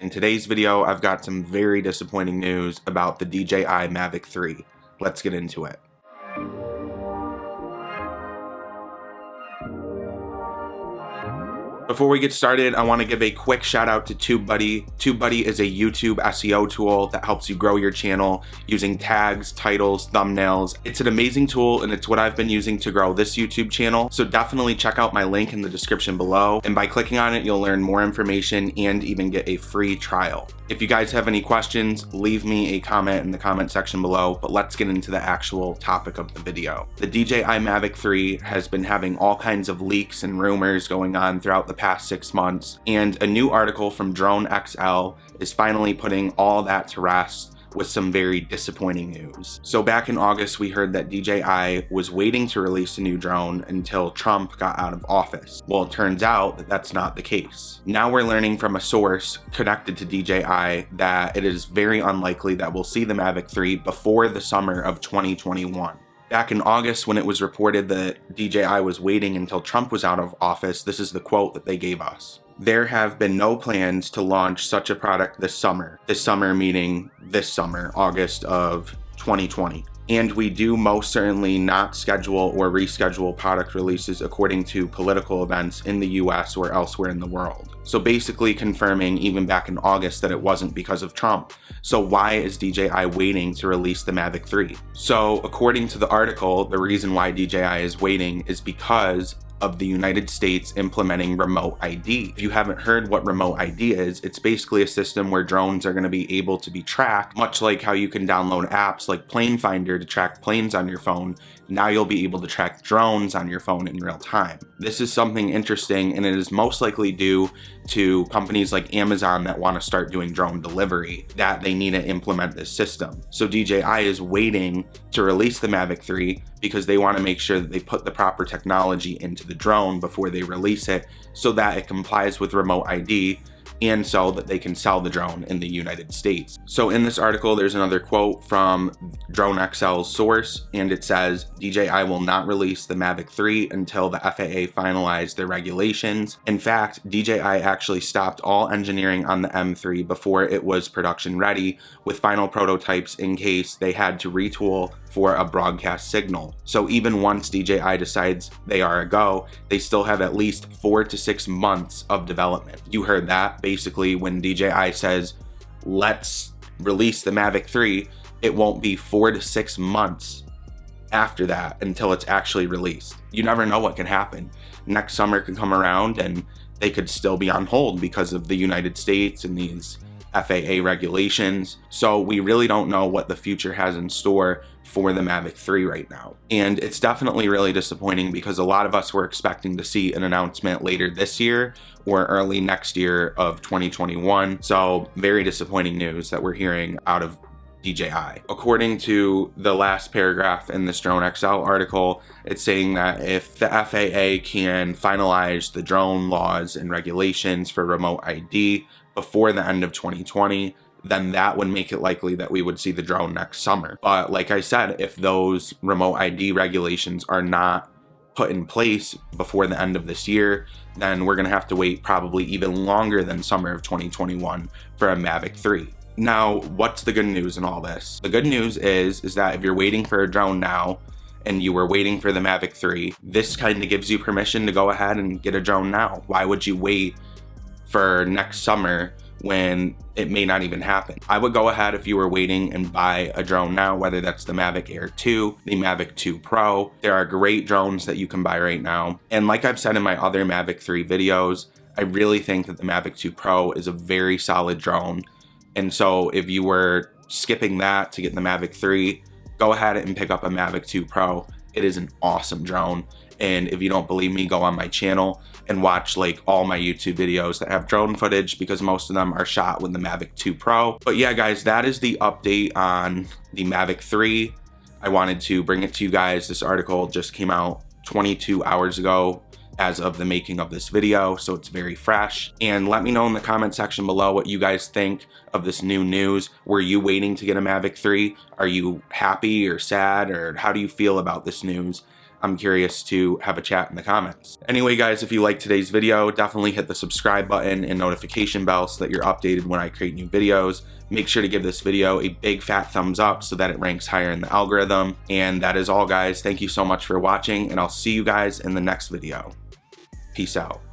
In today's video, I've got some very disappointing news about the DJI Mavic 3. Let's get into it. Before we get started, I want to give a quick shout out to TUBEBUDDY. TUBEBUDDY is a YouTube SEO tool that helps you grow your channel using tags, titles, thumbnails. It's an amazing tool and it's what I've been using to grow this YouTube channel. So definitely check out my link in the description below. And by clicking on it, you'll learn more information and even get a free trial. If you guys have any questions, leave me a comment in the comment section below, but let's get into the actual topic of the video. The DJI Mavic 3 has been having all kinds of leaks and rumors going on throughout the past 6 months, and a new article from Drone XL is finally putting all that to rest with some very disappointing news. So back in August, we heard that DJI was waiting to release a new drone until Trump got out of office. Well, it turns out that that's not the case. Now we're learning from a source connected to DJI that it is very unlikely that we'll see the Mavic 3 before the summer of 2021. Back in August, when it was reported that DJI was waiting until Trump was out of office, this is the quote that they gave us. "There have been no plans to launch such a product this summer." This summer meaning this summer, August of 2020. "And we do most certainly not schedule or reschedule product releases according to political events in the US or elsewhere in the world." So basically confirming even back in August that it wasn't because of Trump. So why is DJI waiting to release the Mavic 3? So according to the article, the reason why DJI is waiting is because of the United States implementing remote ID. If you haven't heard what remote ID is, it's basically a system where drones are going to be able to be tracked, much like how you can download apps like Plane Finder to track planes on your phone. Now you'll be able to track drones on your phone in real time. This is something interesting, and it is most likely due to companies like Amazon that want to start doing drone delivery, that they need to implement this system. So DJI is waiting to release the Mavic 3 because they want to make sure that they put the proper technology into the drone before they release it so that it complies with remote ID and so that they can sell the drone in the United States. So in this article, there's another quote from Drone XL's source, and it says, "DJI will not release the Mavic 3 until the FAA finalized their regulations. In fact, DJI actually stopped all engineering on the M3 before it was production ready, with final prototypes in case they had to retool for a broadcast signal. So even once DJI decides they are a go, they still have at least 4 to 6 months of development." You heard that. Basically, when DJI says, let's release the Mavic 3, it won't be 4 to 6 months after that until it's actually released. You never know what can happen. Next summer could come around and they could still be on hold because of the United States and these FAA regulations. So we really don't know what the future has in store for the Mavic 3 right now. And it's definitely really disappointing because a lot of us were expecting to see an announcement later this year or early next year of 2021. So very disappointing news that we're hearing out of DJI. According to the last paragraph in this Drone XL article, it's saying that if the FAA can finalize the drone laws and regulations for remote ID before the end of 2020, then that would make it likely that we would see the drone next summer. But like I said, if those remote ID regulations are not put in place before the end of this year, then we're gonna have to wait probably even longer than summer of 2021 for a Mavic 3. Now, what's the good news in all this? The good news is that if you're waiting for a drone now and you were waiting for the Mavic 3, this kind of gives you permission to go ahead and get a drone now. Why would you wait for next summer when it may not even happen? I would go ahead if you were waiting and buy a drone now, whether that's the Mavic Air 2, the Mavic 2 Pro. There are great drones that you can buy right now. And like I've said in my other Mavic 3 videos, I really think that the Mavic 2 Pro is a very solid drone. And so if you were skipping that to get the Mavic 3, go ahead and pick up a Mavic 2 Pro. It is an awesome drone. And if you don't believe me, go on my channel and watch like all my YouTube videos that have drone footage because most of them are shot with the Mavic 2 Pro. But yeah, guys, that is the update on the Mavic 3. I wanted to bring it to you guys. This article just came out 22 hours ago as of the making of this video, so it's very fresh. And let me know in the comment section below what you guys think of this new news. Were you waiting to get a Mavic 3? Are you happy or sad, or how do you feel about this news? I'm curious to have a chat in the comments. Anyway guys, if you liked today's video, definitely hit the subscribe button and notification bell so that you're updated when I create new videos. Make sure to give this video a big fat thumbs up so that it ranks higher in the algorithm. And that is all guys. Thank you so much for watching, and I'll see you guys in the next video. Peace out.